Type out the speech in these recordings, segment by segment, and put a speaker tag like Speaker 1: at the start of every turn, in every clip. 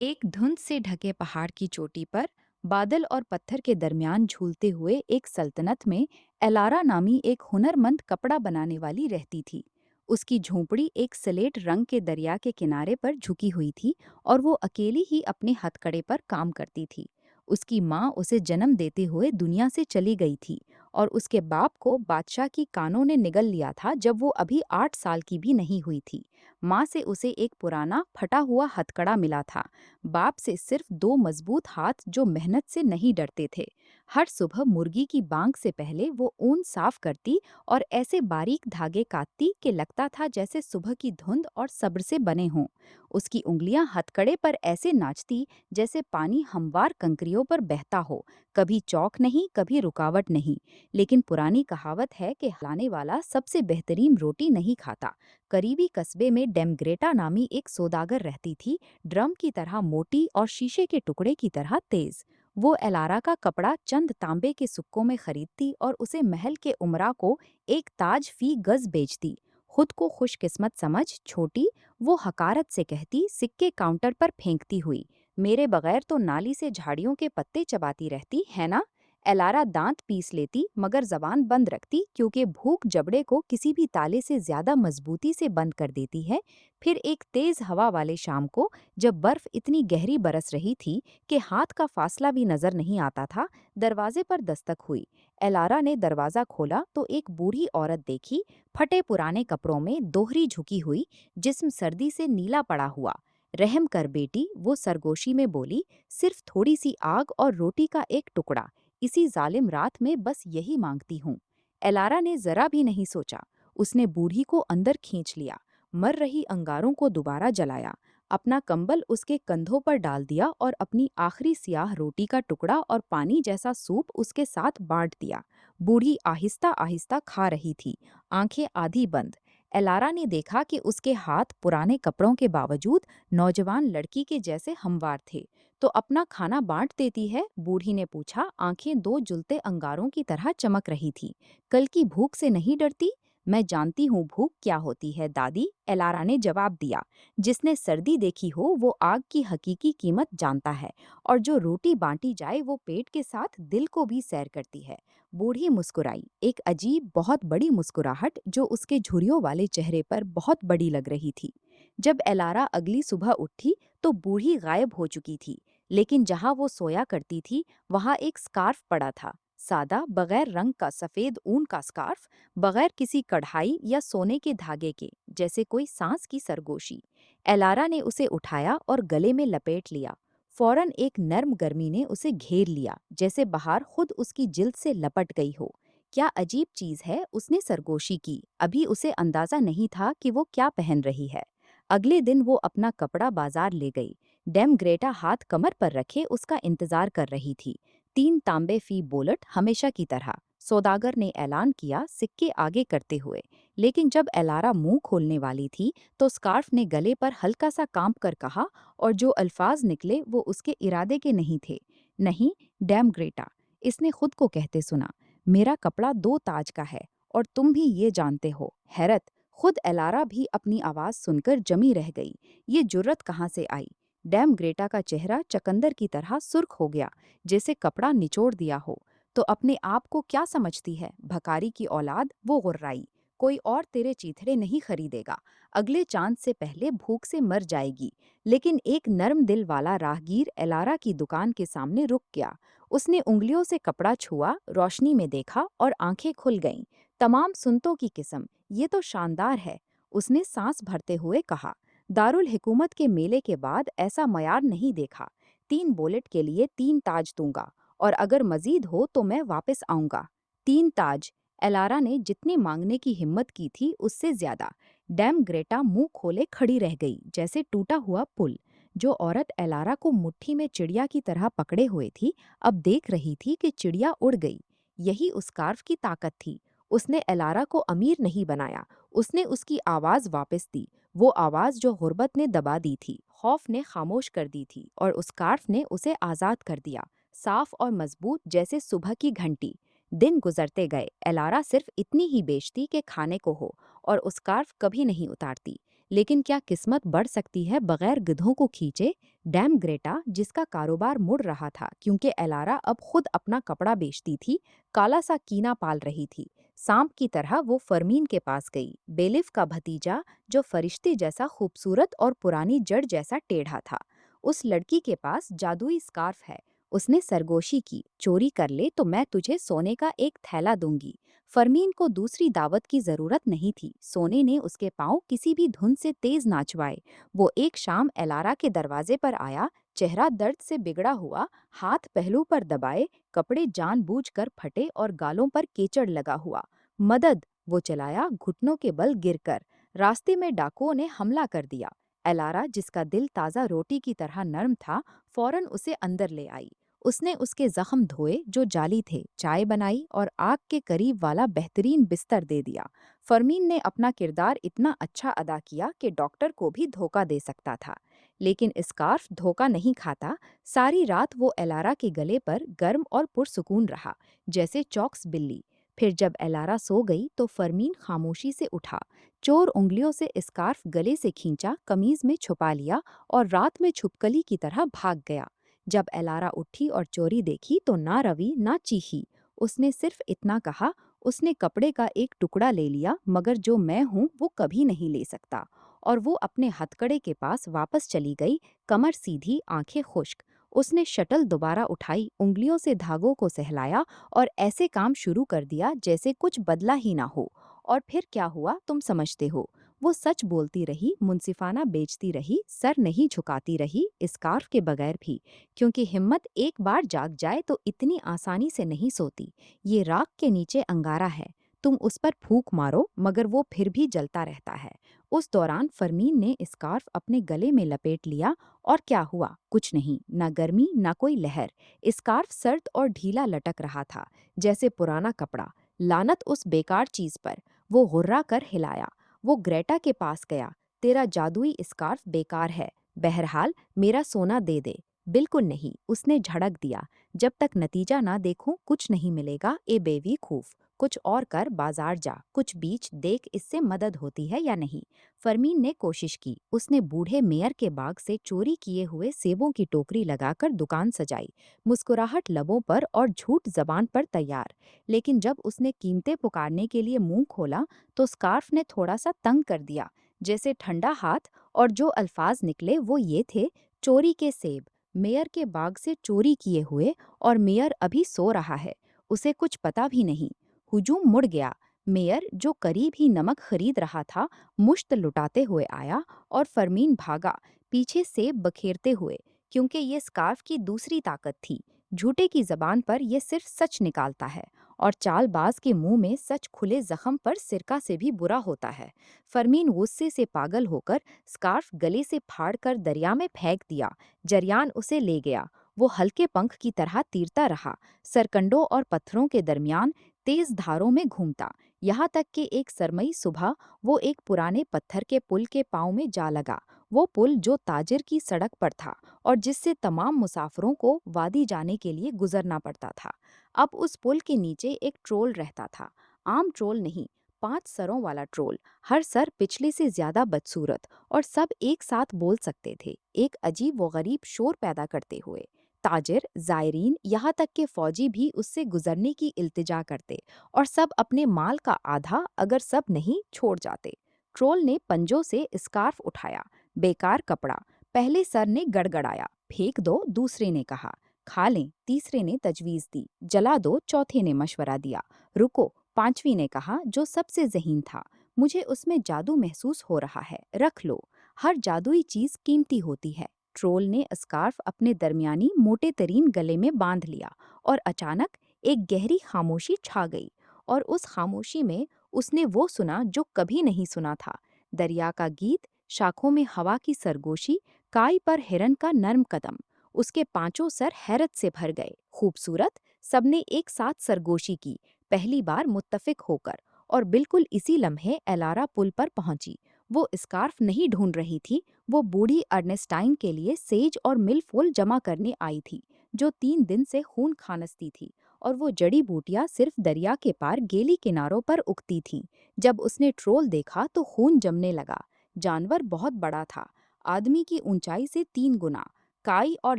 Speaker 1: एक धुंध से ढके पहाड़ की चोटी पर बादल और पत्थर के दरमियान झूलते हुए एक सल्तनत में एलारा नामी एक हुनरमंद कपड़ा बनाने वाली रहती थी। उसकी झोंपड़ी एक स्लेट रंग के दरिया के किनारे पर झुकी हुई थी और वो अकेली ही अपने हथकड़े पर काम करती थी। उसकी माँ उसे जन्म देते हुए दुनिया से चली गई थी और उसके बाप को बादशाह की कानों ने निगल लिया था जब वो अभी 8 साल की भी नहीं हुई थी। माँ से उसे एक पुराना फटा हुआ हथकड़ा मिला था। बाप से सिर्फ दो मजबूत हाथ जो मेहनत से नहीं डरते थे। हर सुबह मुर्गी की बांग से पहले वो ऊन साफ करती और ऐसे बारीक धागे काटती कि लगता था जैसे सुबह की धुंध और सब्र से बने हों। उसकी उंगलियां हथकड़े पर ऐसे नाचती जैसे पानी हमवार कंकरियों पर बहता हो। कभी चौक नहीं, कभी रुकावट नहीं। लेकिन पुरानी कहावत है कि हिलाने वाला सबसे बेहतरीन रोटी नहीं खाता। करीबी कस्बे में डेमग्रेटा नामी एक सौदागर रहती थी, ड्रम की तरह मोटी और शीशे के टुकड़े की तरह तेज। वो एलारा का कपड़ा चंद तांबे के सुक्कों में खरीदती और उसे महल के उमरा को एक ताज फी गज बेचती। खुद को खुशकिस्मत समझ छोटी, वो हकारत से कहती, सिक्के काउंटर पर फेंकती हुई, मेरे बगैर तो नाली से झाड़ियों के पत्ते चबाती रहती है ना। एलारा दांत पीस लेती मगर जबान बंद रखती, क्योंकि भूख जबड़े को किसी भी ताले से ज्यादा मजबूती से बंद कर देती है। फिर एक तेज हवा वाले शाम को, जब बर्फ इतनी गहरी बरस रही थी कि हाथ का फासला भी नजर नहीं आता था, दरवाजे पर दस्तक हुई। एलारा ने दरवाजा खोला तो एक बूढ़ी औरत देखी, फटे पुराने कपड़ों में, दोहरी झुकी हुई, जिस्म सर्दी से नीला पड़ा हुआ। रहम कर बेटी, वो सरगोशी में बोली, सिर्फ थोड़ी सी आग और रोटी का एक टुकड़ा, इसी जालिम रात में बस यही मांगती हूँ। एलारा ने जरा भी नहीं सोचा। उसने बूढ़ी को अंदर खींच लिया, मर रही अंगारों को दोबारा जलाया, अपना कंबल उसके कंधों पर डाल दिया और अपनी आखिरी सियाह रोटी का टुकड़ा और पानी जैसा सूप उसके साथ बांट दिया। बूढ़ी आहिस्ता आहिस्ता खा रही थी, आंखें आधी बंद। एलारा ने देखा कि उसके हाथ पुराने कपड़ों के बावजूद नौजवान लड़की के जैसे हमवार थे। तो अपना खाना बांट देती है? बूढ़ी ने पूछा, आंखें दो जुलते अंगारों की तरह चमक रही थी। कल की भूख से नहीं डरती? मैं जानती हूँ भूख क्या होती है दादी, एलारा ने जवाब दिया। जिसने सर्दी देखी हो वो आग की हकीकी कीमत जानता है, और जो रोटी बांटी जाए वो पेट के साथ दिल को भी सैर करती है। बूढ़ी मुस्कुराई, एक अजीब बहुत बड़ी मुस्कुराहट जो उसके झुर्रियों वाले चेहरे पर बहुत बड़ी लग रही थी। जब एलारा अगली सुबह उठी तो बूढ़ी गायब हो चुकी थी, लेकिन जहां वो सोया करती थी वहां एक स्कार्फ पड़ा था। सादा, बगैर रंग का सफेद ऊन का स्कार्फ, बगैर किसी कढ़ाई या सोने के धागे के, जैसे कोई सांस की सरगोशी। एलारा ने उसे उठाया और गले में लपेट लिया। फौरन एक नर्म गर्मी ने उसे घेर लिया, जैसे बहार खुद उसकी जिल्द से लपट गई हो। क्या अजीब चीज है, उसने सरगोशी की। अभी उसे अंदाजा नहीं था कि वो क्या पहन रही है। अगले दिन वो अपना कपड़ा बाजार ले गई। डेम ग्रेटा हाथ कमर पर रखे उसका इंतजार कर रही थी। 3 तांबे फी बोलट, हमेशा की तरह। सौदागर ने ऐलान किया, सिक्के आगे करते हुए। लेकिन जब एलारा मुंह खोलने वाली थी तो स्कार्फ ने गले पर हल्का सा कांप कर कहा, और जो अल्फाज निकले वो उसके इरादे के नहीं थे। नहीं, डैम ग्रेटा, इसने खुद को कहते सुना, मेरा कपड़ा 2 ताज का है और तुम भी ये जानते हो। हैरत, खुद एलारा भी अपनी आवाज सुनकर जमी रह गई। ये जुर्रत कहाँ से आई? डैम ग्रेटा का चेहरा चकंदर की तरह सुर्ख हो गया, जैसे कपड़ा निचोड़ दिया हो। तो अपने आप को क्या समझती है, भकारी की औलाद? वो गुर्राई। कोई और तेरे चीथड़े नहीं खरीदेगा। अगले चांद से पहले भूख से मर जाएगी। लेकिन एक नर्म दिल वाला राहगीर एलारा की दुकान के सामने रुक गया। उसने उंगलियों से कपड़ा छुआ, रोशनी में देखा और आंखें खुल गईं। तमाम सुनतों की किस्म, ये तो शानदार है, उसने सांस भरते हुए कहा। दारुल हिकूमत के मेले के बाद ऐसा मयार नहीं देखा। 3 बोलेट के लिए 3 ताज दूंगा, और अगर मजीद हो तो मैं वापस आऊंगा। 3 ताज। एलारा ने जितनी मांगने की हिम्मत की थी उससे ज्यादा। डैम ग्रेटा मुंह खोले खड़ी रह गई, जैसे टूटा हुआ पुल। जो औरत एलारा को मुट्ठी में चिड़िया की तरह पकड़े हुए थी, अब देख रही थी कि चिड़िया उड़ गई। यही उस स्कार्फ की ताकत थी। उसने एलारा को अमीर नहीं बनाया, उसने उसकी आवाज वापस दी। वो आवाज जो गुर्बत ने दबा दी थी, खौफ ने खामोश कर दी थी, और उस स्कार्फ ने उसे आजाद कर दिया, साफ और मजबूत जैसे सुबह की घंटी। दिन गुजरते गए, एलारा सिर्फ इतनी ही बेचती कि खाने को हो, और उस स्कार्फ कभी नहीं उतारती। लेकिन क्या किस्मत बढ़ सकती है बगैर गिद्धों को खींचे? डैम ग्रेटा, जिसका कारोबार मुड़ रहा था क्योंकि एलारा अब खुद अपना कपड़ा बेचती थी, काला सा कीना पाल रही थी। सांप की तरह वो फरमीन के पास गई, बेलिफ का भतीजा, जो फरिश्ते जैसा खूबसूरत और पुरानी जड़ जैसा टेढ़ा था। उस लड़की के पास जादुई स्कार्फ है, उसने सरगोशी की। चोरी कर ले तो मैं तुझे सोने का एक थैला दूंगी। फरमीन को दूसरी दावत की जरूरत नहीं थी। सोने ने उसके पांव किसी भी धुन से तेज नाचवाए। वो एक शाम एलारा के दरवाजे पर आया, चेहरा दर्द से बिगड़ा हुआ, हाथ पहलू पर दबाए, कपड़े जानबूझकर फटे और गालों पर कीचड़ लगा हुआ। मदद! वो चलाया, घुटनों के बल गिरकर। रास्ते में डाकुओं ने हमला कर दिया। एलारा, जिसका दिल ताज़ा रोटी की तरह नर्म था, फौरन उसे अंदर ले आई। उसने उसके जख्म धोए जो जाली थे, चाय बनाई और आग के करीब वाला बेहतरीन बिस्तर दे दिया। फरमीन ने अपना किरदार इतना अच्छा अदा किया कि डॉक्टर को भी धोखा दे सकता था। लेकिन स्कार्फ धोखा नहीं खाता। सारी रात वो एलारा के गले पर गर्म और पुरसुकून रहा, जैसे चौक्स बिल्ली। फिर जब एलारा सो गई तो फरमीन खामोशी से उठा, चोर उंगलियों से स्कार्फ गले से खींचा, कमीज में छुपा लिया और रात में छुपकली की तरह भाग गया। जब एलारा उठी और चोरी देखी तो ना रवी ना चीखी। उसने सिर्फ इतना कहा, उसने कपड़े का एक टुकड़ा ले लिया, मगर जो मैं हूँ वो कभी नहीं ले सकता। और वो अपने हथकड़े के पास वापस चली गई, कमर सीधी, आंखें खुश्क। उसने शटल दोबारा उठाई, उंगलियों से धागों को सहलाया और ऐसे काम शुरू कर दिया जैसे कुछ बदला ही ना हो। और फिर क्या हुआ तुम समझते हो। वो सच बोलती रही, मुंसिफाना बेचती रही, सर नहीं झुकाती रही, स्कार्फ के बगैर भी। क्योंकि हिम्मत एक बार जाग जाए तो इतनी आसानी से नहीं सोती। ये राख के नीचे अंगारा है, तुम उस पर फूंक मारो मगर वो फिर भी जलता रहता है। उस दौरान फरमीन ने स्कार्फ अपने गले में लपेट लिया और क्या हुआ? कुछ नहीं, ना गर्मी ना कोई लहर। स्कार्फ सर्द और ढीला लटक रहा था, जैसे पुराना कपड़ा। लानत उस बेकार चीज पर! वो गुर्रा कर हिलाया। वो ग्रेटा के पास गया। तेरा जादुई स्कार्फ बेकार है। बहरहाल मेरा सोना दे दे। बिल्कुल नहीं, उसने झड़क दिया। जब तक नतीजा ना देखूं कुछ नहीं मिलेगा। ए बेवकूफ, कुछ और कर, बाजार जा, कुछ बीच देख, इससे मदद होती है या नहीं। फरमीन ने कोशिश की। उसने बूढ़े मेयर के बाग से चोरी किए हुए सेबों की टोकरी लगाकर दुकान सजाई, मुस्कुराहट लबों पर और झूठ जबान पर तैयार। लेकिन जब उसने कीमतें पुकारने के लिए मुंह खोला तो स्कार्फ ने थोड़ा सा तंग कर दिया, जैसे ठंडा हाथ। और जो अल्फाज निकले वो ये थे, चोरी के सेब, मेयर के बाग से चोरी किए हुए, और मेयर अभी सो रहा है, उसे कुछ पता भी नहीं। हुजूम मुड़ गया। मेयर, जो करीब ही नमक खरीद रहा था, मुश्त लुटाते हुए आया और फरमीन भागा, पीछे सेब बखेरते हुए। क्योंकि ये स्कार्फ की दूसरी ताकत थी, झूठे की जबान पर यह सिर्फ सच निकालता है, और चालबाज के मुंह में सच खुले जख्म पर सिरका से भी बुरा होता है। फरमीन गुस्से से पागल होकर स्कार्फ गले से फाड़कर दरिया में फेंक दिया। जरियान उसे ले गया। वो हल्के पंख की तरह तीरता रहा, सरकंडों और पत्थरों के दरमियान तेज धारों में घूमता, यहाँ तक कि एक सरमई सुबह वो एक पुराने पत्थर के पुल के पांव में जा लगा। वो पुल जो ताजिर की सड़क पर था और जिससे तमाम मुसाफिरों को वादी जाने के लिए गुजरना पड़ता था। अब उस पुल के नीचे एक ट्रोल रहता था। आम ट्रोल नहीं, 5 सरों वाला ट्रोल। हर सर पिछले से ज्यादा बदसूरत, और सब एक साथ बोल सकते थे, एक अजीब व गरीब शोर पैदा करते हुए। ताजिर, जायरीन, यहाँ तक के फौजी भी उससे गुजरने की इल्तिजा करते, और सब अपने माल का आधा, अगर सब नहीं, छोड़ जाते। ट्रोल ने पंजों से स्कार्फ उठाया। बेकार कपड़ा। पहले सर ने गड़गड़ाया। फेंक दो, दूसरे ने कहा। खा लें, तीसरे ने तजवीज दी। जला दो, चौथे ने मशवरा दिया। रुको, पांचवी ने कहा, जो सबसे ज़हीन था। मुझे उसमें जादू महसूस हो रहा है, रख लो। हर जादुई चीज कीमती होती है। ट्रोल ने स्कार्फ अपने दरमियानी मोटे तरीन गले में बांध लिया, और अचानक एक गहरी खामोशी छा गई। और उस खामोशी में उसने वो सुना जो कभी नहीं सुना था। दरिया का गीत, शाखों में हवा की सरगोशी, काय पर हिरन का नर्म कदम। उसके पांचों सर हैरत से भर गए। खूबसूरत! सबने एक साथ सरगोशी की, पहली बार मुत्तफिक होकर। और बिल्कुल इसी लम्हे एलारा पुल पर पहुंची। वो स्कार्फ नहीं ढूंढ रही थी, वो बूढ़ी अर्नेस्टाइन के लिए सेज और मिल्फूल जमा करने आई थी, जो 3 दिन से खून खानसती थी। और वो जड़ी बूटियां सिर्फ दरिया के पार गेली किनारों पर उगती थीं। जब उसने ट्रोल देखा तो खून जमने लगा। जानवर बहुत बड़ा था, आदमी की ऊंचाई से 3 गुना, काई और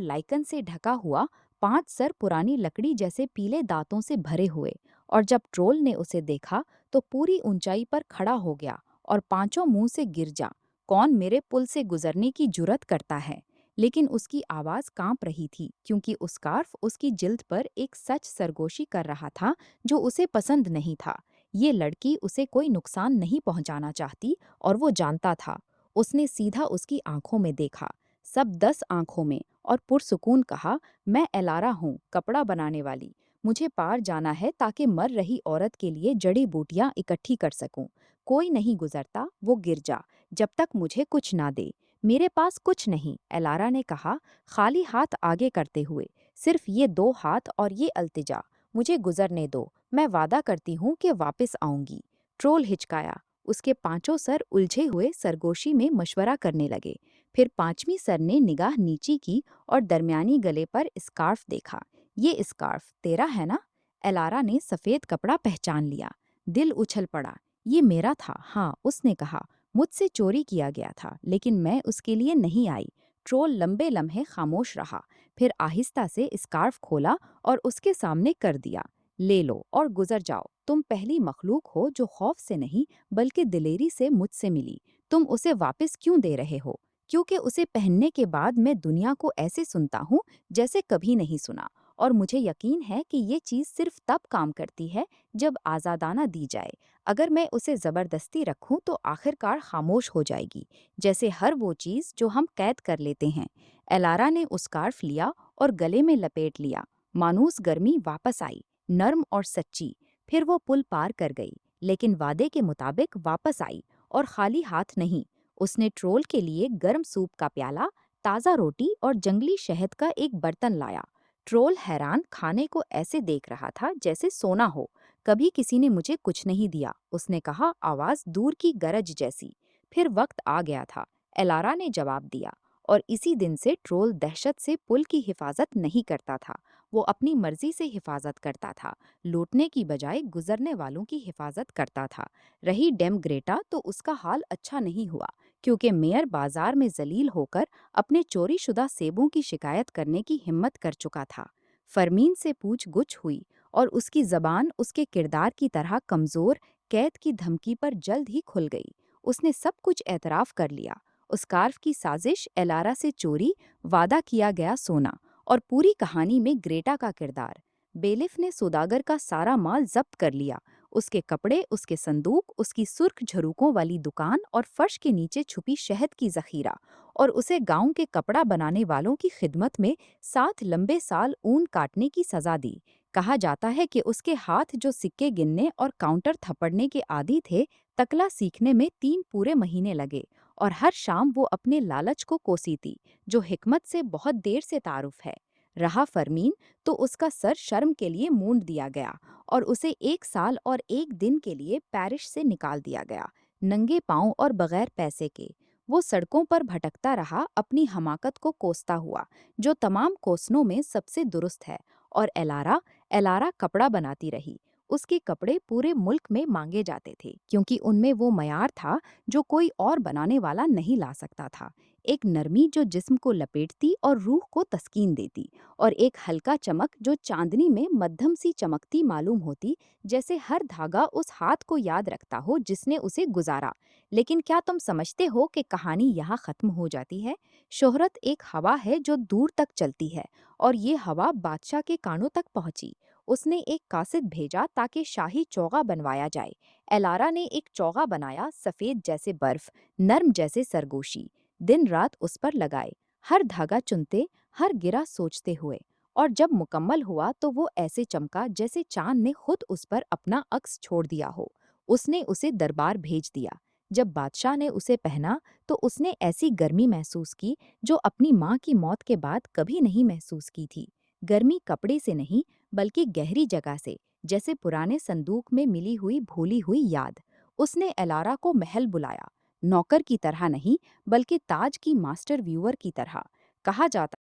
Speaker 1: लाइकन से ढका हुआ, 5 सर पुरानी लकड़ी जैसे पीले दांतों से भरे हुए। और जब ट्रोल ने उसे देखा तो पूरी ऊंचाई पर खड़ा हो गया और पांचों मुंह से गिर जा, कौन मेरे पुल से गुजरने की जुरत करता है। लेकिन उसकी आवाज कांप रही थी क्योंकि उस स्कार्फ उसकी जिल्द पर एक सच सरगोशी कर रहा था जो उसे पसंद नहीं था। ये लड़की उसे कोई नुकसान नहीं पहुंचाना चाहती और वो जानता था। उसने सीधा उसकी आंखों में देखा, सब 10 आंखों में, और पुरसुकून कहा, मैं एलारा हूँ, कपड़ा बनाने वाली। मुझे पार जाना है ताकि मर रही औरत के लिए जड़ी बूटियां इकट्ठी कर सकूं। कोई नहीं गुजरता, वो गिर जा, जब तक मुझे कुछ ना दे। मेरे पास कुछ नहीं, एलारा ने कहा, खाली हाथ आगे करते हुए। सिर्फ ये 2 हाथ और ये अल्तिजा। मुझे गुजरने दो, मैं वादा करती हूँ कि वापस आऊंगी। ट्रोल हिचकाया। उसके पांचों सर उलझे हुए सरगोशी में मशवरा करने लगे। फिर पांचवी सर ने निगाह नीची की और दरमियानी गले पर स्कार्फ देखा। ये स्कार्फ तेरा है ना? एलारा ने सफेद कपड़ा पहचान लिया। दिल उछल पड़ा। ये मेरा था, हाँ, उसने कहा। मुझसे चोरी किया गया था, लेकिन मैं उसके लिए नहीं आई। ट्रोल लंबे लम्हे खामोश रहा, फिर आहिस्ता से स्कार्फ खोला और उसके सामने कर दिया। ले लो और गुजर जाओ। तुम पहली मखलूक हो जो खौफ से नहीं बल्कि दिलेरी से मुझसे मिली। तुम उसे वापस क्यों दे रहे हो? क्योंकि उसे पहनने के बाद मैं दुनिया को ऐसे सुनता हूँ जैसे कभी नहीं सुना। और मुझे यकीन है कि ये चीज़ सिर्फ तब काम करती है जब आज़ादाना दी जाए। अगर मैं उसे ज़बरदस्ती रखूं तो आखिरकार खामोश हो जाएगी, जैसे हर वो चीज़ जो हम कैद कर लेते हैं। एलारा ने उस स्कार्फ लिया और गले में लपेट लिया। मानूस गर्मी वापस आई, नर्म और सच्ची। फिर वो पुल पार कर गई, लेकिन वादे के मुताबिक वापस आई, और खाली हाथ नहीं। उसने ट्रोल के लिए गर्म सूप का प्याला, ताज़ा रोटी और जंगली शहद का एक बर्तन लाया। ट्रोल हैरान खाने को ऐसे देख रहा था जैसे सोना हो। कभी किसी ने मुझे कुछ नहीं दिया, उसने कहा, आवाज दूर की गरज जैसी। फिर वक्त आ गया था, एलारा ने जवाब दिया। और इसी दिन से ट्रोल दहशत से पुल की हिफाजत नहीं करता था। वो अपनी मर्जी से हिफाजत करता था, लूटने की बजाय गुजरने वालों की हिफाजत करता था। रही डेम ग्रेटा तो उसका हाल अच्छा नहीं हुआ, क्योंकि मेयर बाजार में जलील होकर अपने चोरीशुदा सेबों की शिकायत करने की हिम्मत कर चुका था। फरमीन से पूछ गुछ हुई और उसकी जबान उसके किरदार की तरह कमजोर, कैद की धमकी पर जल्द ही खुल गई। उसने सब कुछ एतराफ कर लिया। उस स्कार्फ की साजिश, एलारा से चोरी, वादा किया गया सोना, और पूरी कहानी में ग्रेटा का किरदार। बेलिफ ने सौदागर का सारा माल जब्त कर लिया, उसके कपड़े, उसके संदूक, उसकी सुर्ख झरोकों वाली दुकान और फर्श के नीचे छुपी शहद की जखीरा। और उसे गांव के कपड़ा बनाने वालों की खिदमत में 7 लंबे साल ऊन काटने की सजा दी। कहा जाता है कि उसके हाथ जो सिक्के गिनने और काउंटर थपड़ने के आदी थे, तकला सीखने में 3 पूरे महीने लगे। और हर शाम वो अपने लालच को कोसीती, जो हिकमत से बहुत देर से तारुफ है। रहा फरमीन, तो उसका सर शर्म के लिए मूंड दिया गया और उसे 1 साल और 1 दिन के लिए पैरिश से निकाल दिया गया, नंगे पांव और बगैर पैसे के। वो सड़कों पर भटकता रहा, अपनी हमाकत को कोसता हुआ, जो तमाम कोसनों में सबसे दुरुस्त है। और एलारा, एलारा कपड़ा बनाती रही। उसके कपड़े पूरे मुल्क में मांगे जाते थे, क्योंकि उनमें वो मयार था जो कोई और बनाने वाला नहीं ला सकता था। एक नरमी जो जिस्म को लपेटती और रूह को तस्कीन देती, और एक हल्का चमक जो चांदनी में मध्यम सी चमकती मालूम होती, जैसे हर धागा उस हाथ को याद रखता हो जिसने उसे गुजारा। लेकिन क्या तुम समझते हो कि कहानी यहाँ खत्म हो जाती है? शोहरत एक हवा है जो दूर तक चलती है, और ये हवा बादशाह के कानों तक पहुंची। उसने एक कासिद भेजा ताकि शाही चौगा बनवाया जाए। एलारा ने एक चौगा बनाया, सफ़ेद जैसे बर्फ, नर्म जैसे सरगोशी। दिन रात उस पर लगाए, हर धागा चुनते, हर गिरा सोचते हुए। और जब मुकम्मल हुआ तो वो ऐसे चमका जैसे चांद ने खुद उस पर अपना अक्स छोड़ दिया हो। उसने उसे दरबार भेज दिया। जब बादशाह ने उसे पहना तो उसने ऐसी गर्मी महसूस की जो अपनी माँ की मौत के बाद कभी नहीं महसूस की थी। गर्मी कपड़े से नहीं, बल्कि गहरी जगह से, जैसे पुराने संदूक में मिली हुई भूली हुई याद। उसने एलारा को महल बुलाया, नौकर की तरह नहीं, बल्कि ताज की मास्टर व्यूअर की तरह। कहा जाता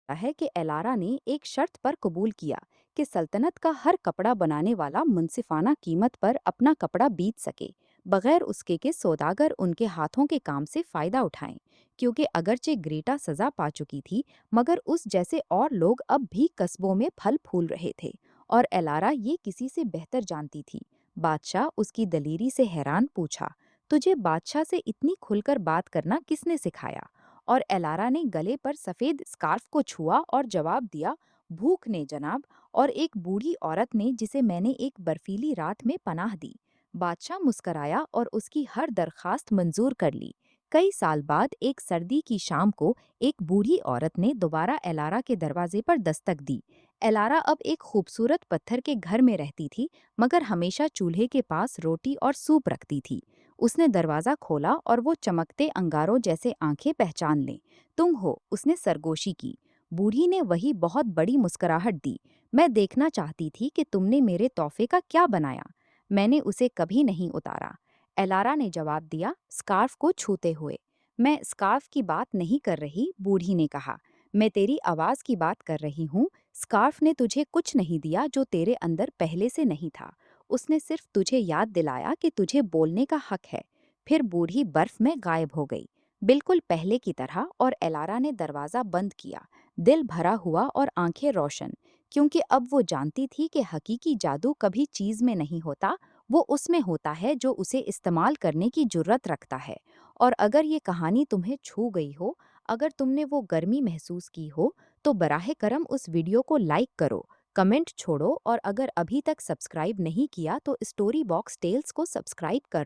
Speaker 1: है कि एलारा ने एक शर्त पर कबूल किया कि सल्तनत का हर कपड़ा बनाने वाला मुनसिफाना कीमत पर अपना कपड़ा बेच सके। बगैर उसके के सौदागर उनके हाथों के काम से फायदा उठाएं, क्योंकि अगरचे ग्रेटा सजा पा चुकी थी, मगर उस जैसे और लोग अब भी कस्बों में फल फूल रहे थे, और एलारा ये किसी से बेहतर जानती थी। बादशाह उसकी दलेरी से हैरान पूछा, तुझे बादशाह से इतनी खुलकर बात करना किसने सिखाया? और एलारा ने गले पर सफेद स्कार्फ को छुआ और जवाब दिया, भूख ने जनाब, और एक बूढ़ी औरत ने जिसे मैंने एक बर्फीली रात में पनाह दी। बादशाह मुस्कराया और उसकी हर दरखास्त मंजूर कर ली। कई साल बाद एक सर्दी की शाम को एक बूढ़ी औरत ने दोबारा एलारा के दरवाजे पर दस्तक दी। एलारा अब एक खूबसूरत पत्थर के घर में रहती थी, मगर हमेशा चूल्हे के पास रोटी और सूप रखती थी। उसने दरवाज़ा खोला और वो चमकते अंगारों जैसे आंखें पहचान लें। तुम हो, उसने सरगोशी की। बूढ़ी ने वही बहुत बड़ी मुस्कुराहट दी। मैं देखना चाहती थी कि तुमने मेरे तोहफे का क्या बनाया। मैंने उसे कभी नहीं उतारा, एलारा ने जवाब दिया, स्कार्फ को छूते हुए। मैं स्कार्फ की बात नहीं कर रही, बूढ़ी ने कहा। मैं तेरी आवाज़ की बात कर रही हूँ। स्कार्फ ने तुझे कुछ नहीं दिया जो तेरे अंदर पहले से नहीं था। उसने सिर्फ तुझे याद दिलाया कि तुझे बोलने का हक है। फिर बूढ़ी बर्फ में गायब हो गई, बिल्कुल पहले की तरह, और एलारा ने दरवाज़ा बंद किया, दिल भरा हुआ और आंखें रोशन, क्योंकि अब वो जानती थी कि हकीकी जादू कभी चीज़ में नहीं होता, वो उसमें होता है जो उसे इस्तेमाल करने की जुर्रत रखता है। और अगर ये कहानी तुम्हें छू गई हो, अगर तुमने वो गर्मी महसूस की हो, तो बराहे करम उस वीडियो को लाइक करो, कमेंट छोड़ो, और अगर अभी तक सब्सक्राइब नहीं किया तो स्टोरी बॉक्स टेल्स को सब्सक्राइब कर लो।